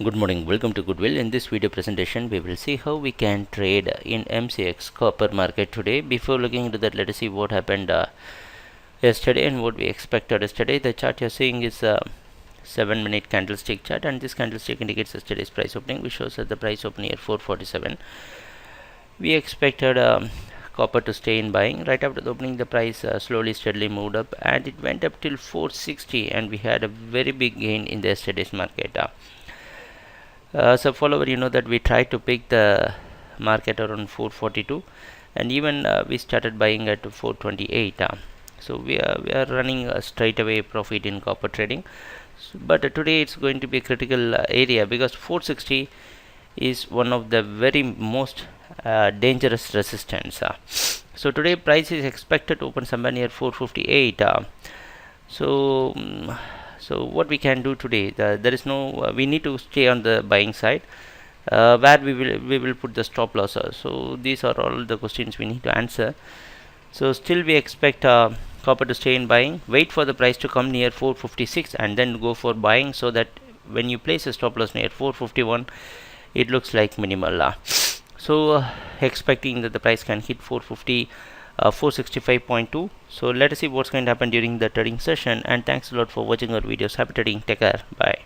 Good morning, welcome to Goodwill. In this video presentation we will see how we can trade in MCX copper market today. Before looking into that, let us see what happened yesterday and what we expected yesterday. The chart you're seeing is a 7-minute candlestick chart, and this candlestick indicates yesterday's price opening, which shows that the price opening at 447. We expected copper to stay in buying. Right after the opening, the price slowly steadily moved up and it went up till 460, and we had a very big gain in the yesterday's market. So follower, you know that we tried to pick the market around 442, and even we started buying at 428. So we are running a straight away profit in copper trading. But today it's going to be a critical area, because 460 is one of the very most dangerous resistance. So today price is expected to open somewhere near 458. So what we can do today, there is no we need to stay on the buying side, where we will put the stop loss. So these are all the questions we need to answer. So still we expect copper to stay in buying, wait for the price to come near 456 and then go for buying, so that when you place a stop loss near 451, it looks like minimal. So expecting that the price can hit 450, 465.2. so let us see what's going to happen during the trading session, and thanks a lot for watching our videos. Happy trading, take care, bye.